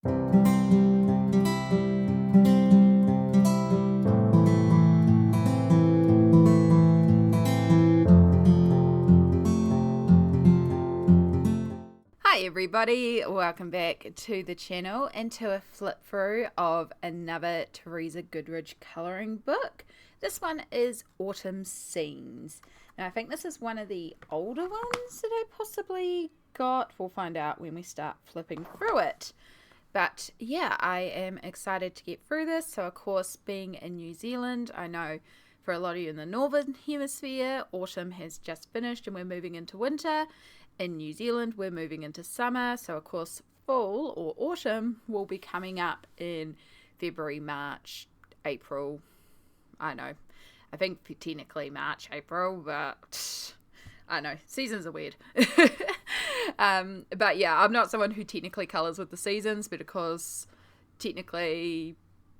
Hi everybody, welcome back to the channel and to a flip through of another Teresa Goodridge colouring book. This one is Autumn Scenes. Now I think this is one of the older ones that I possibly got. We'll find out when we start flipping through it. But yeah, I am excited to get through this. So of course, being in New Zealand, I know for a lot of you in the Northern Hemisphere, autumn has just finished and we're moving into winter. In New Zealand, we're moving into summer, so of course fall or autumn will be coming up in February, March, April. I know, I think technically March, April, but I know, seasons are weird. But yeah, I'm not someone who technically colours with the seasons, but because technically,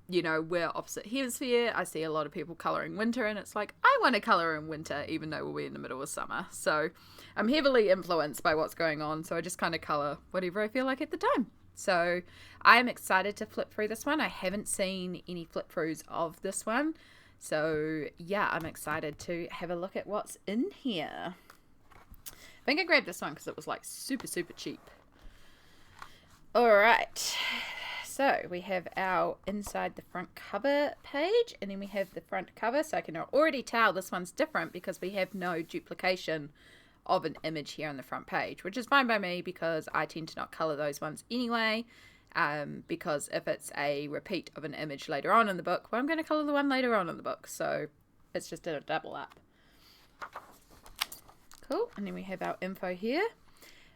you know, we're opposite hemisphere, I see a lot of people colouring winter, and it's like, I want to colour in winter, even though we're in the middle of summer. So I'm heavily influenced by what's going on, so I just kind of colour whatever I feel like at the time. So I am excited to flip through this one. I haven't seen any flip throughs of this one. So yeah, I'm excited to have a look at what's in here. I think I grabbed this one because it was like super cheap. Alright. So we have our inside the front cover page, and then we have the front cover. So I can already tell this one's different because we have no duplication of an image here on the front page, which is fine by me because I tend to not colour those ones anyway. Because if it's a repeat of an image later on in the book, well, I'm going to colour the one later on in the book. So it's just a double up. Cool. And then we have our info here.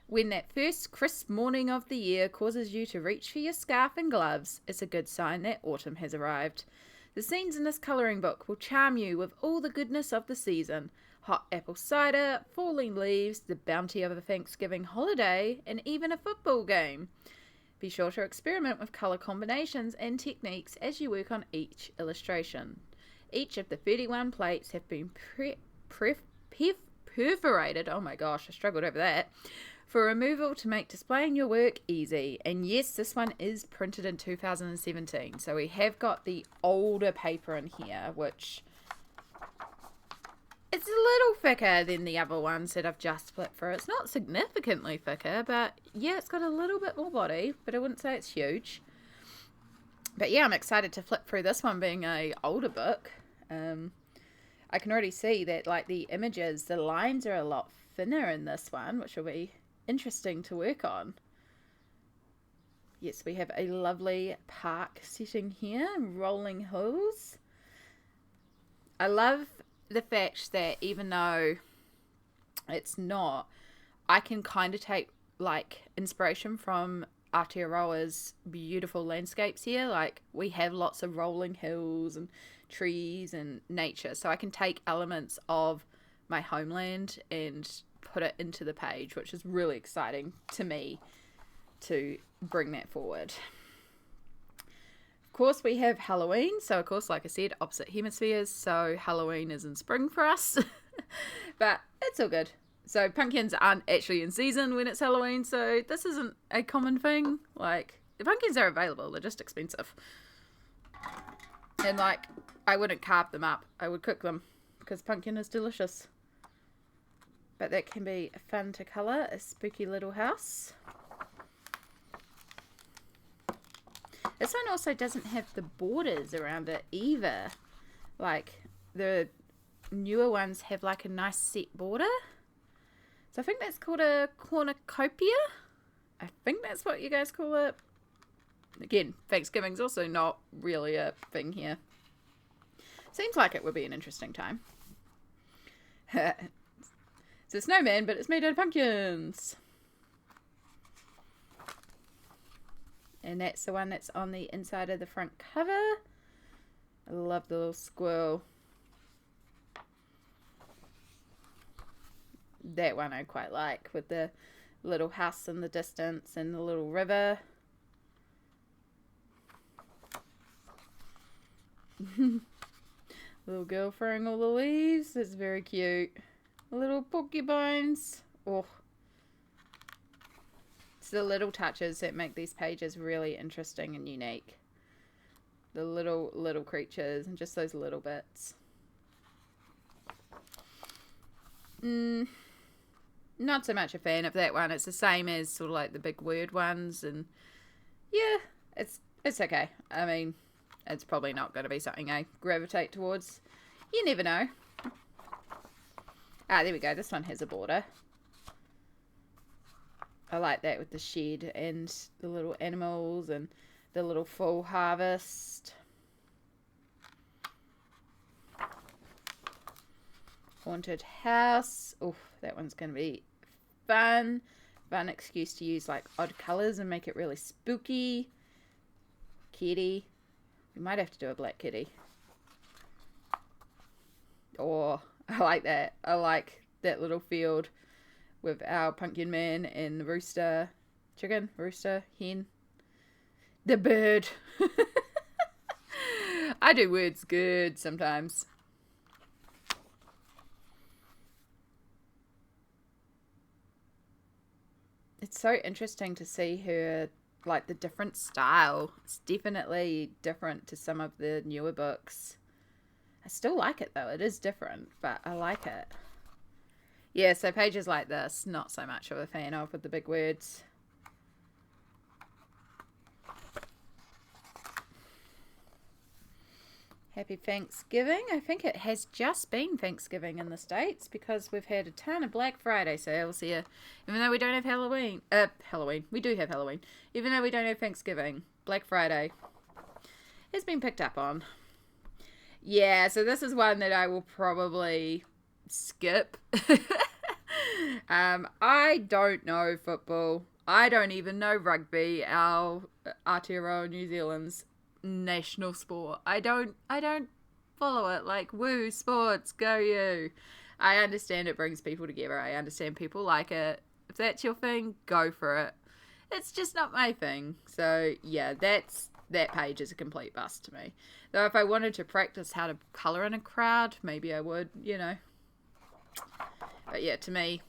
When that first crisp morning of the year causes you to reach for your scarf and gloves, it's a good sign that autumn has arrived. The scenes in this colouring book will charm you with all the goodness of the season. Hot apple cider, falling leaves, the bounty of a Thanksgiving holiday, and even a football game. Be sure to experiment with colour combinations and techniques as you work on each illustration. Each of the 31 plates have been perforated, oh my gosh, I struggled over that, for removal to make displaying your work easy. And yes, this one is printed in 2017, so we have got the older paper in here, which it's a little thicker than the other ones that I've just flipped through. It's not significantly thicker, but yeah, it's got a little bit more body, but I wouldn't say it's huge. But yeah, I'm excited to flip through this one being a older book. I can already see that like the images, the lines are a lot thinner in this one, which will be interesting to work on. Yes, we have a lovely park setting here, rolling hills. I love the fact that even though it's not, I can kind of take like inspiration from Aotearoa's beautiful landscapes here. Like we have lots of rolling hills and trees and nature, so I can take elements of my homeland and put it into the page, which is really exciting to me to bring that forward. Of course, we have Halloween. So, of course, like I said, opposite hemispheres. So, Halloween is in spring for us. But it's all good. So, pumpkins aren't actually in season when it's Halloween. So, this isn't a common thing. Like, the pumpkins are available. They're just expensive. And, like, I wouldn't carve them up. I would cook them because pumpkin is delicious. But that can be fun to colour. A spooky little house. This one also doesn't have the borders around it either. Like the newer ones have like a nice set border. So I think that's called a cornucopia. I think that's what you guys call it. Again, Thanksgiving's also not really a thing here. Seems like it would be an interesting time. It's a snowman, but it's made out of pumpkins. And that's the one that's on the inside of the front cover. I love the little squirrel. That one I quite like, with the little house in the distance and the little river. Little girl throwing all the leaves. That's very cute. Little porcupines. Oh. the little touches that make these pages really interesting and unique. The little creatures and just those little bits. Not so much a fan of that one. It's the same as sort of like the big word ones, and yeah, it's okay. I mean, it's probably not going to be something I gravitate towards. You never know. Ah, there we go. This one has a border. I like that with the shed and the little animals and the little full harvest. Haunted house. Oh, that one's going to be fun. Fun excuse to use like odd colours and make it really spooky. Kitty. We might have to do a black kitty. Oh, I like that. I like that little field with our pumpkin man and the rooster. Chicken, rooster, hen. The bird. I do words good sometimes. It's so interesting to see her, like the different style. It's definitely different to some of the newer books. I still like it though. It is different, but I like it. Yeah, so pages like this, not so much of a fan of with the big words. Happy Thanksgiving. I think it has just been Thanksgiving in the States because we've had a ton of Black Friday sales here. Even though we don't have Halloween. We do have Halloween. Even though we don't have Thanksgiving. Black Friday has been picked up on. Yeah, so this is one that I will probably skip. I don't know football. I don't even know rugby. Our Aotearoa New Zealand's national sport. I don't follow it. Like, woo, sports, go you. I understand it brings people together. I understand people like it. If that's your thing, go for it. It's just not my thing. So yeah, that page is a complete bust to me. Though if I wanted to practice how to colour in a crowd, maybe I would, you know. But yeah, to me,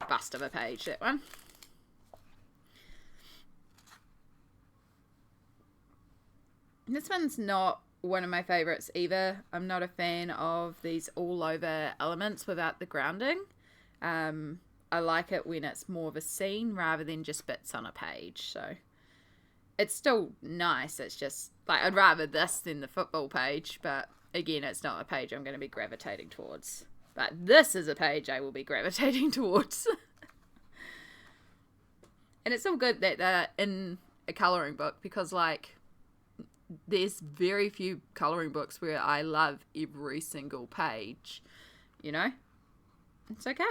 bust of a page, that one. This one's not one of my favourites either. I'm not a fan of these all over elements without the grounding. I like it when it's more of a scene rather than just bits on a page. So it's still nice. It's just like I'd rather this than the football page. But again, it's not a page I'm going to be gravitating towards. But this is a page I will be gravitating towards. And it's all good that they're in a colouring book because like there's very few colouring books where I love every single page, you know? It's okay.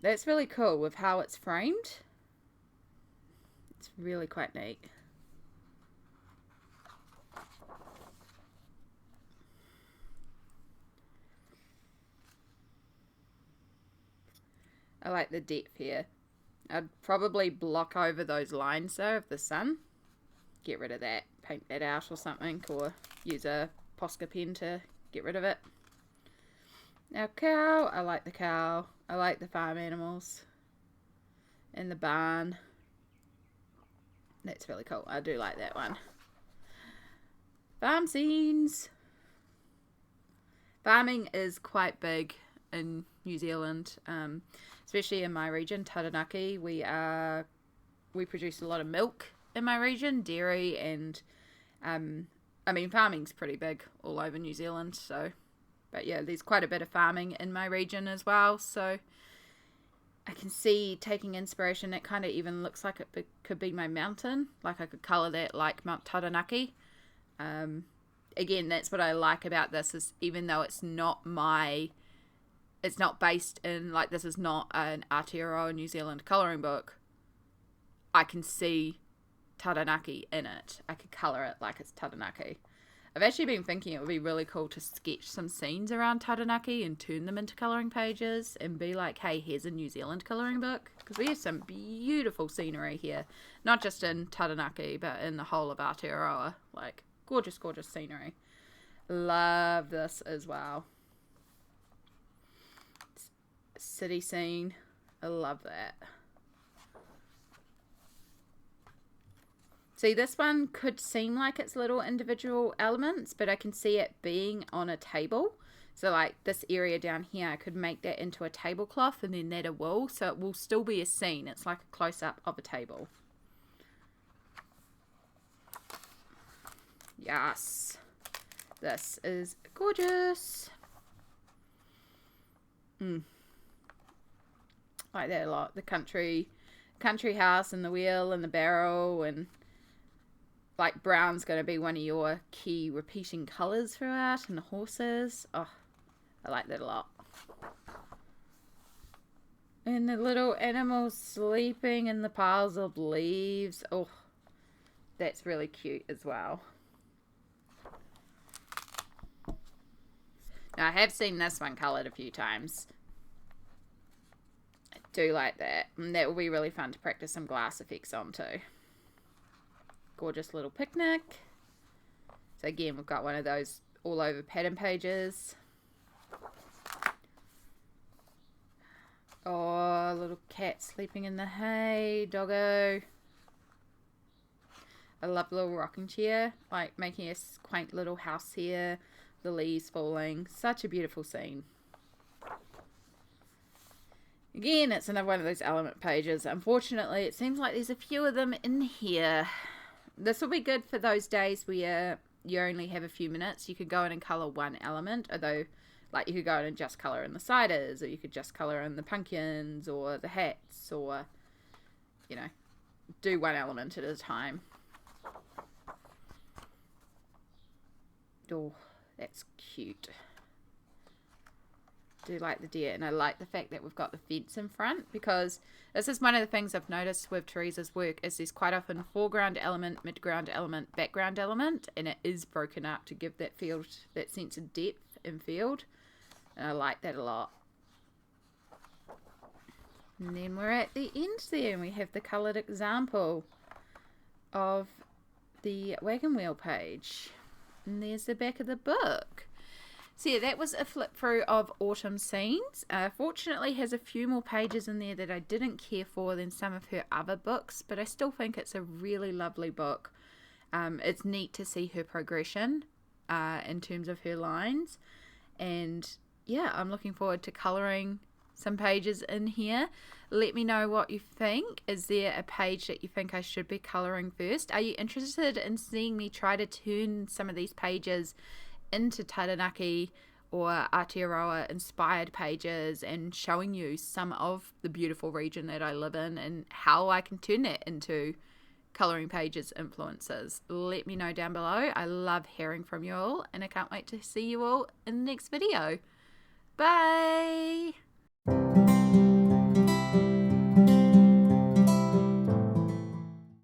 That's really cool with how it's framed. It's really quite neat. I like the depth here. I'd probably block over those lines though of the sun. Get rid of that. Paint that out or something. Or use a Posca pen to get rid of it. Now cow. I like the cow. I like the farm animals. And the barn. That's really cool. I do like that one. Farm scenes. Farming is quite big in New Zealand. Especially in my region, Taranaki, we produce a lot of milk in my region, dairy, and I mean farming's pretty big all over New Zealand. So, but yeah, there's quite a bit of farming in my region as well. So I can see taking inspiration. It kind of even looks like it could be my mountain. Like I could colour that like Mount Taranaki. Again, that's what I like about this is even though it's not based in, like, this is not an Aotearoa New Zealand colouring book, I can see Taranaki in it. I could colour it like it's Taranaki. I've actually been thinking it would be really cool to sketch some scenes around Taranaki and turn them into colouring pages and be like, hey, here's a New Zealand colouring book. Because we have some beautiful scenery here. Not just in Taranaki, but in the whole of Aotearoa. Like, gorgeous, gorgeous scenery. Love this as well. City scene. I love that. See, this one could seem like it's little individual elements, but I can see it being on a table. So like this area down here, I could make that into a tablecloth and then that a wool, so it will still be a scene. It's like a close-up of a table. Yes. This is gorgeous. Like that a lot. The country house and the wheel and the barrel, and like brown's going to be one of your key repeating colours throughout, and the horses. Oh, I like that a lot. And the little animals sleeping in the piles of leaves. Oh, that's really cute as well. Now, I have seen this one coloured a few times. I do like that. And that will be really fun to practice some glass effects on too. Gorgeous little picnic. So again, we've got one of those all over pattern pages. Oh, little cat sleeping in the hay. Doggo. I love the little rocking chair. Like making a quaint little house here. The leaves falling. Such a beautiful scene. Again, it's another one of those element pages. Unfortunately, it seems like there's a few of them in here. This will be good for those days where you only have a few minutes. You could go in and colour one element, although like you could go in and just colour in the ciders, or you could just colour in the pumpkins or the hats, or, you know, do one element at a time. Oh, that's cute. Do like the deer, and I like the fact that we've got the fence in front, because this is one of the things I've noticed with Teresa's work is there's quite often foreground element, midground element, background element, and it is broken up to give that field, that sense of depth and field, and I like that a lot. And then we're at the end there, and we have the coloured example of the wagon wheel page, and there's the back of the book. So yeah, that was a flip through of Autumn Scenes. Fortunately has a few more pages in there that I didn't care for than some of her other books, but I still think it's a really lovely book. It's neat to see her progression in terms of her lines, and yeah, I'm looking forward to colouring some pages in here. Let me know what you think. Is there a page that you think I should be colouring first? Are you interested in seeing me try to turn some of these pages into Taranaki or Aotearoa inspired pages, and showing you some of the beautiful region that I live in and how I can turn that into colouring pages influences? Let me know down below. I love hearing from you all, and I can't wait to see you all in the next video. Bye!